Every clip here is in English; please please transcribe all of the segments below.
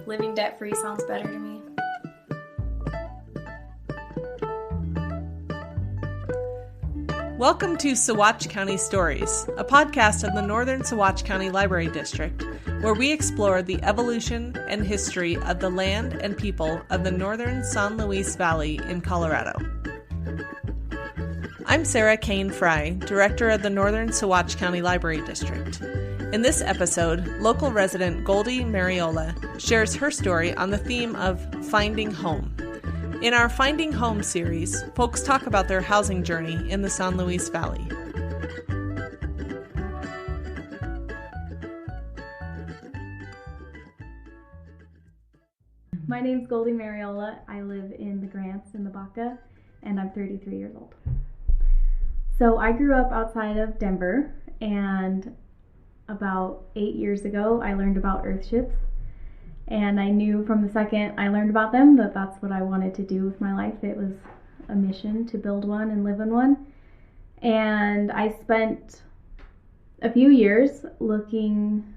living debt-free sounds better to me. Welcome to Saguache County Stories, a podcast of the Northern Saguache County Library District, where we explore the evolution and history of the land and people of the northern San Luis Valley in Colorado. I'm Sarah Kane Fry, Director of the Northern Saguache County Library District. In this episode, local resident Goldie Mariola shares her story on the theme of finding home. In our Finding Home series, folks talk about their housing journey in the San Luis Valley. My name's Goldie Mariola. I live in the Grants in the Baca, and I'm 33 years old. So I grew up outside of Denver, and about 8 years ago, I learned about Earthships. And I knew from the second I learned about them that that's what I wanted to do with my life. It was a mission to build one and live in one. And I spent a few years looking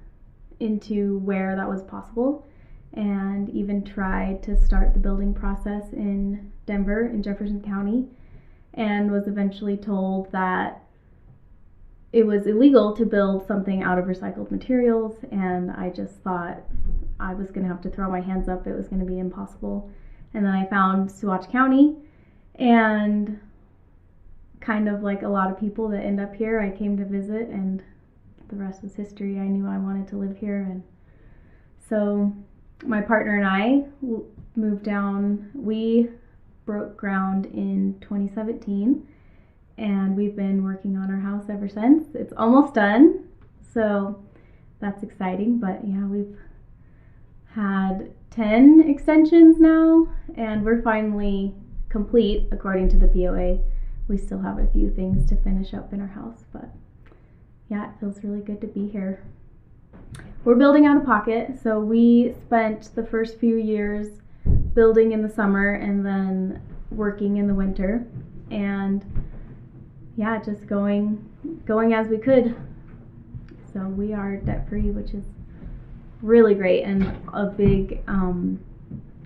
into where that was possible, and even tried to start the building process in Denver, in Jefferson County, and was eventually told that it was illegal to build something out of recycled materials, and I just thought I was going to have to throw my hands up. It was going to be impossible. And then I found Saguache County, and kind of like a lot of people that end up here, I came to visit, and the rest was history. I knew I wanted to live here, and so my partner and I moved down. We broke ground in 2017, and we've been working on our house ever since. It's almost done, so that's exciting. But yeah, we've had 10 extensions now, and we're finally complete according to the POA. We still have a few things to finish up in our house, but yeah, it feels really good to be here. We're building out of pocket, so we spent the first few years building in the summer and then working in the winter, and yeah, just going as we could. So we are debt-free, which is really great and a big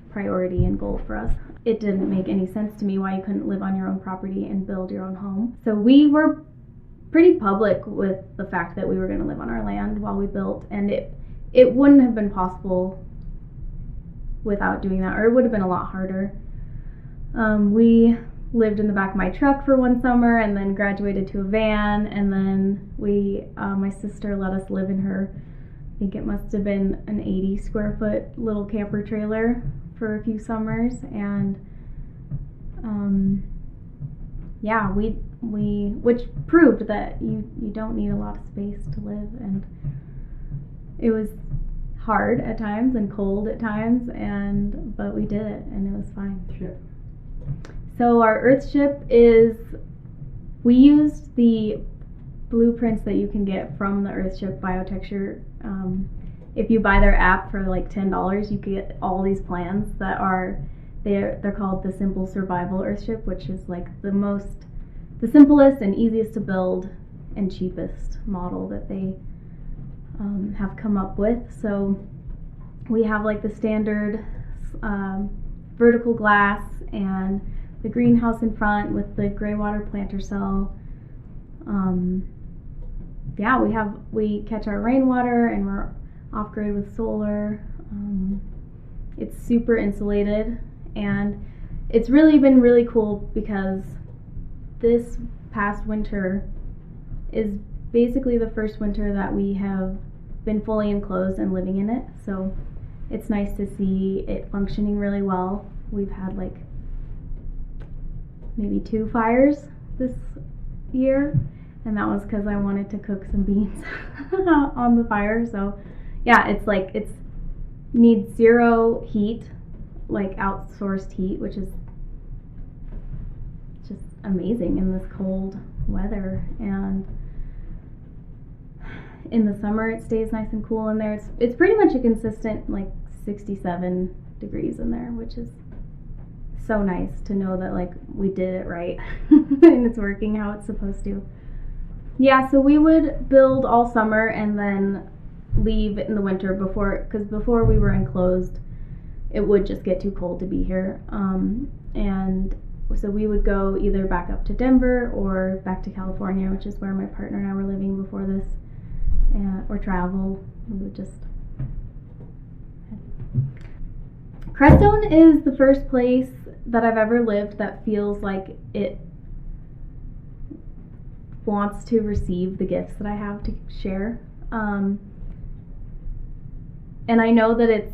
priority and goal for us. It didn't make any sense to me why you couldn't live on your own property and build your own home. So we were pretty public with the fact that we were going to live on our land while we built, and it wouldn't have been possible without doing that, or it would have been a lot harder. We lived in the back of my truck for one summer and then graduated to a van, and then my sister let us live in her, I think it must have been an 80 square foot little camper trailer for a few summers, and yeah, we which proved that you don't need a lot of space to live, and it was hard at times and cold at times, but we did it and it was fine. Sure. So our Earthship we used the blueprints that you can get from the Earthship Biotexture. If you buy their app for like $10, you get all these plans that they're called the Simple Survival Earthship, which is like the simplest and easiest to build and cheapest model that they have come up with. So we have like the standard vertical glass and the greenhouse in front with the gray water planter cell. Yeah, we catch our rainwater, and we're off grid with solar. It's super insulated, and it's really been really cool because this past winter is basically the first winter that we have been fully enclosed and living in it. So it's nice to see it functioning really well. We've had like maybe 2 fires this year, and that was because I wanted to cook some beans on the fire. So yeah, it needs 0 heat, like outsourced heat, which is just amazing in this cold weather. And in the summer it stays nice and cool in there. It's pretty much a consistent like 67 degrees in there, which is so nice to know that like we did it right and it's working how it's supposed to. Yeah, so we would build all summer and then leave in the winter before we were enclosed. it would just get too cold to be here. And so we would go either back up to Denver or back to California, which is where my partner and I were living before this, or travel. We would just... Crestone is the first place that I've ever lived that feels like it wants to receive the gifts that I have to share. And I know that it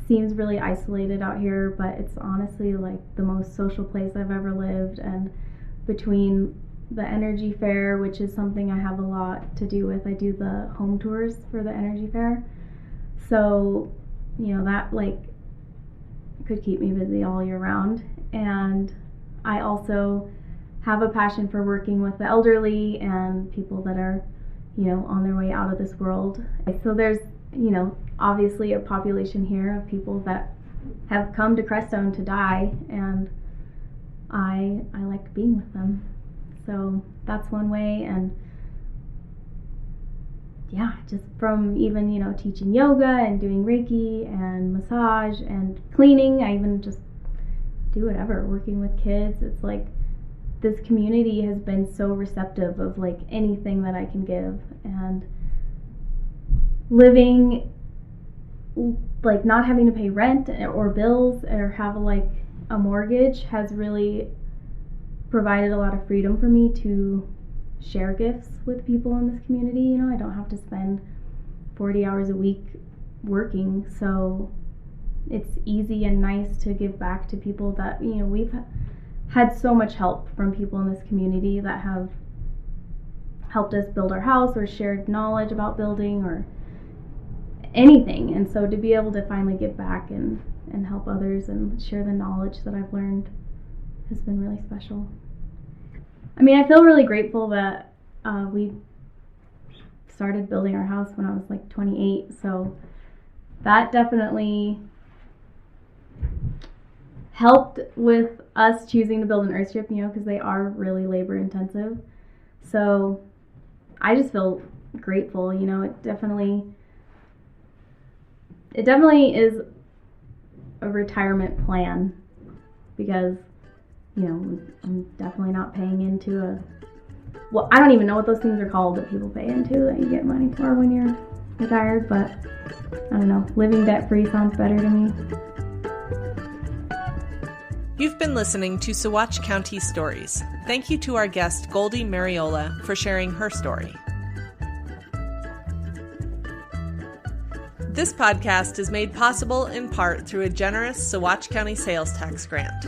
seems really isolated out here, but it's honestly like the most social place I've ever lived. And between the energy fair, which is something I have a lot to do with, I do the home tours for the energy fair. So, you know, that like could keep me busy all year round. And I also have a passion for working with the elderly and people that are, you know, on their way out of this world. So there's, you know, obviously a population here of people that have come to Crestone to die, and I like being with them. So that's one way. And yeah, just from even, you know, teaching yoga and doing Reiki and massage and cleaning, I even just do whatever, working with kids. It's like this community has been so receptive of like anything that I can give, and living like not having to pay rent or bills or have like a mortgage has really provided a lot of freedom for me to share gifts with people in this community. You know, I don't have to spend 40 hours a week working, so it's easy and nice to give back to people that, you know, we've had so much help from people in this community that have helped us build our house or shared knowledge about building or anything. And so to be able to finally give back and help others and share the knowledge that I've learned has been really special. I mean, I feel really grateful that we started building our house when I was like 28, so that definitely helped with us choosing to build an Earthship, you know, because they are really labor intensive. So I just feel grateful, you know. It definitely is a retirement plan, because, you know, I'm definitely not paying into well, I don't even know what those things are called that people pay into that you get money for when you're retired, but I don't know, living debt-free sounds better to me. You've been listening to Saguache County Stories. Thank you to our guest, Goldie Mariola, for sharing her story. This podcast is made possible in part through a generous Saguache County sales tax grant.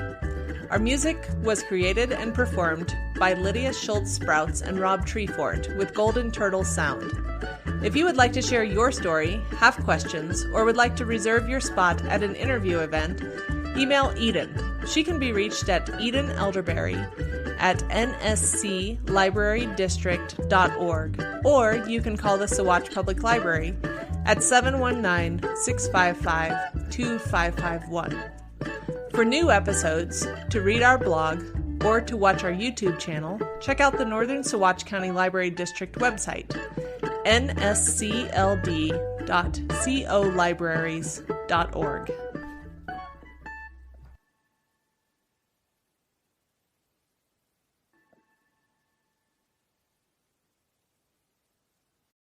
Our music was created and performed by Lydia Schultz-Sprouts and Rob Treefort with Golden Turtle Sound. If you would like to share your story, have questions, or would like to reserve your spot at an interview event, email Eden. She can be reached at edenelderberry@nsclibrarydistrict.org, or you can call the Saguache Public Library at 719-655-2551. For new episodes, to read our blog, or to watch our YouTube channel, check out the Northern Saguache County Library District website, nscld.colibraries.org.